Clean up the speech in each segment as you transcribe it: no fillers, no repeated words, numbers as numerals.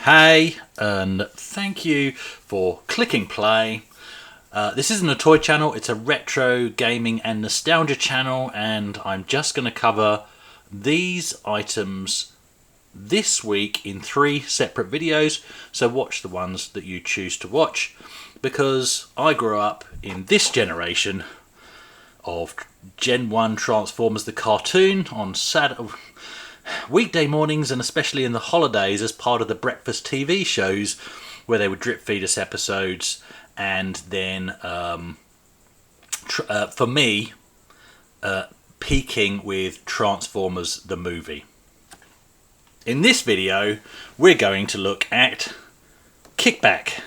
Hey, and thank you for clicking play. This isn't a toy channel, it's a retro gaming and nostalgia channel, and I'm just going to cover these items this week in 3 separate videos, so watch the ones that you choose to watch, because I grew up in this generation of Gen 1 Transformers the cartoon on weekday mornings, and especially in the holidays as part of the breakfast TV shows where they would drip feed us episodes, and then for me peaking with Transformers the movie. In this video we're going to look at Kickback.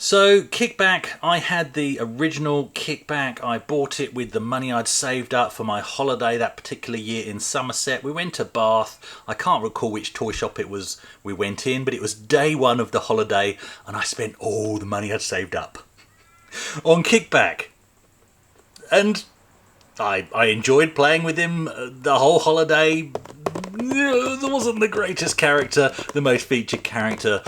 So Kickback, I had the original Kickback. I bought it with the money I'd saved up for my holiday that particular year in Somerset. We went to Bath. I can't recall which toy shop it was we went in, but it was day one of the holiday and I spent all the money I'd saved up on Kickback. And I enjoyed playing with him the whole holiday. There wasn't the greatest character, the most featured character,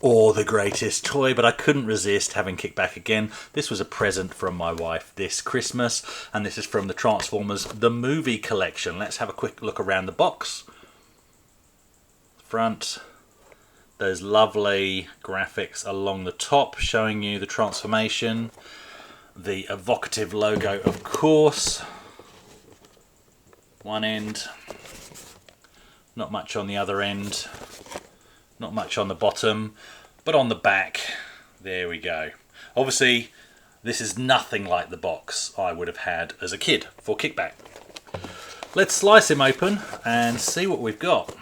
or the greatest toy, but I couldn't resist having Kickback again. This was a present from my wife this Christmas, and this is from the Transformers the movie collection. Let's have a quick look around the box. Front, those lovely graphics along the top showing you the transformation. The evocative logo, of course. One end. Not much on the other end. Not much on the bottom. But on the back, there we go. Obviously, this is nothing like the box I would have had as a kid for Kickback. Let's slice him open and see what we've got.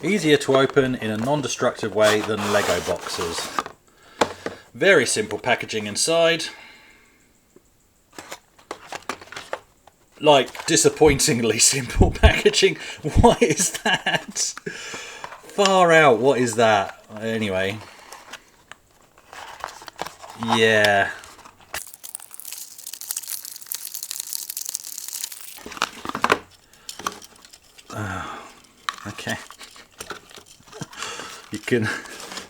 Easier to open in a non-destructive way than Lego boxes. Very simple packaging inside. Like, disappointingly simple packaging. What is that? Far out, what is that? Anyway. Yeah. Okay. You can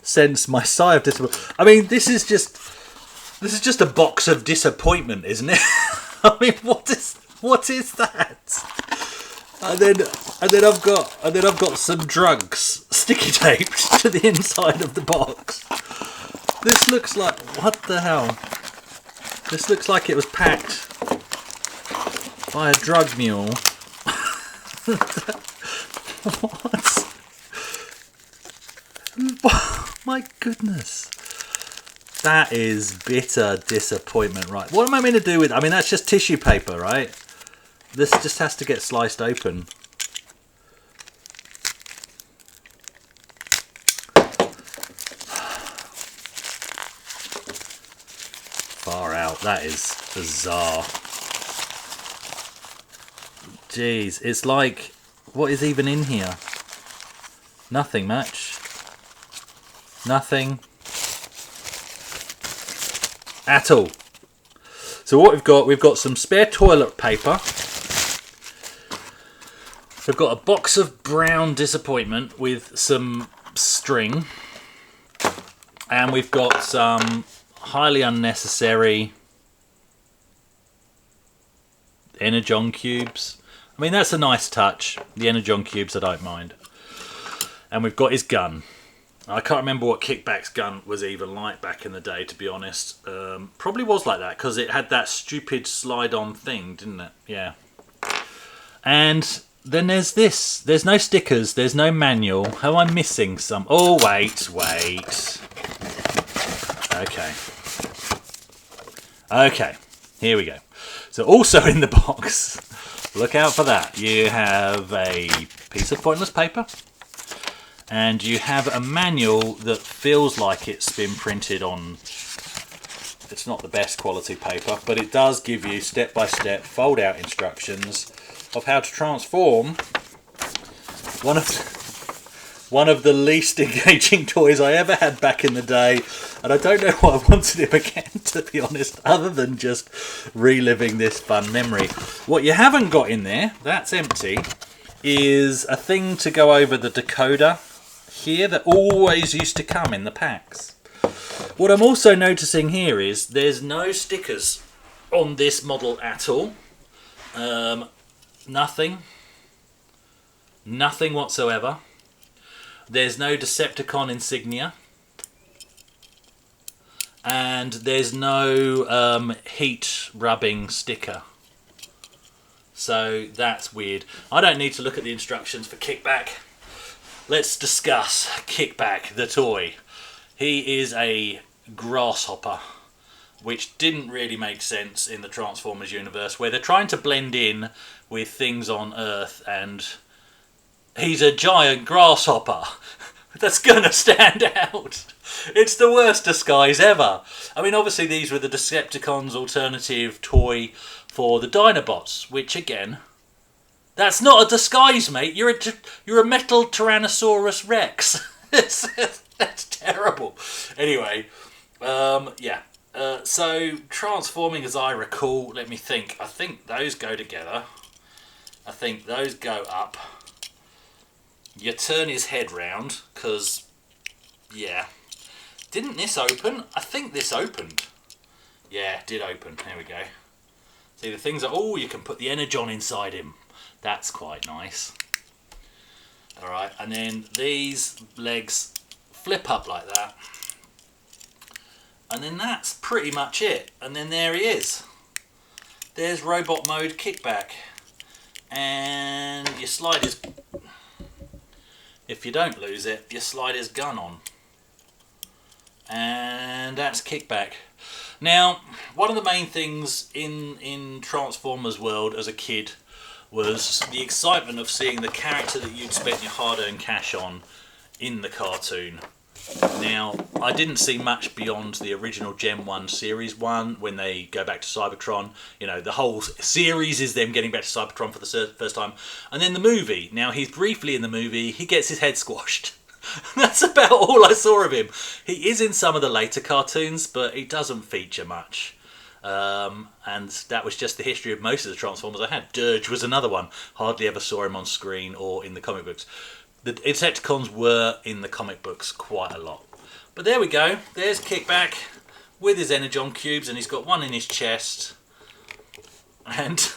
sense my sigh of disappointment. I mean, this is just a box of disappointment, isn't it? I mean, what is that? And then I've got some drugs sticky taped to the inside of the box. This looks like, what the hell? This looks like it was packed by a drug mule. What? My goodness. That is bitter disappointment, right? What am I meant to do with... I mean, that's just tissue paper, right? This just has to get sliced open. Far out. That is bizarre. Jeez, it's like... What is even in here? Nothing much. Nothing at all. So what we've got some spare toilet paper. We've got a box of brown disappointment with some string. And we've got some highly unnecessary Energon cubes. I mean, that's a nice touch. The Energon cubes I don't mind. And we've got his gun. I can't remember what Kickback's gun was even like back in the day, to be honest. Probably was like that, because it had that stupid slide-on thing, didn't it? Yeah. And then there's this. There's no stickers. There's no manual. How am I missing some? Oh, wait. Okay. Okay. Here we go. So also in the box, look out for that. You have a piece of pointless paper. And you have a manual that feels like it's been printed on It's not the best quality paper, but it does give you step-by-step fold-out instructions of how to transform one of the least engaging toys I ever had back in the day, and I don't know why I wanted him again, to be honest, other than just reliving this fun memory. What you haven't got in there, that's empty, is a thing to go over the decoder here that always used to come in the packs. What I'm also noticing here is there's no stickers on this model at all. Nothing whatsoever. There's no Decepticon insignia. And there's no heat rubbing sticker. So that's weird. I don't need to look at the instructions for Kickback. Let's discuss Kickback, the toy. He is a grasshopper, which didn't really make sense in the Transformers universe, where they're trying to blend in with things on Earth, and he's a giant grasshopper that's gonna stand out. It's the worst disguise ever. I mean, obviously these were the Decepticons' alternative toy for the Dinobots, which again, that's not a disguise, mate. You're a metal Tyrannosaurus Rex. That's terrible. Anyway, yeah. So transforming, as I recall, let me think. I think those go together. I think those go up. You turn his head round, because, yeah. Didn't this open? I think this opened. Yeah, it did open. There we go. See, the things are... Oh, you can put the Energon inside him. That's quite nice. Alright, and then these legs flip up like that. And then that's pretty much it. And then there he is. There's robot mode Kickback. And you slide his... If you don't lose it, you slide his gun on. And that's Kickback. Now, one of the main things in Transformers world as a kid was the excitement of seeing the character that you'd spent your hard-earned cash on in the cartoon. Now, I didn't see much beyond the original Gen 1 Series 1 when they go back to Cybertron. You know, the whole series is them getting back to Cybertron for the first time. And then the movie. Now, he's briefly in the movie. He gets his head squashed. That's about all I saw of him. He is in some of the later cartoons, but he doesn't feature much. And that was just the history of most of the Transformers I had. Dirge was another one. Hardly ever saw him on screen or in the comic books. The Insecticons were in the comic books quite a lot. But there we go. There's Kickback with his Energon cubes, and he's got one in his chest. And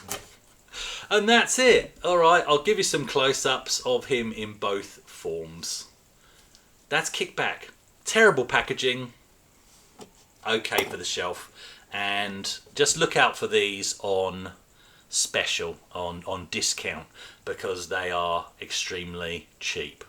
that's it. Alright, I'll give you some close-ups of him in both forms. That's Kickback. Terrible packaging. Okay for the shelf. And just look out for these on special, on discount, because they are extremely cheap.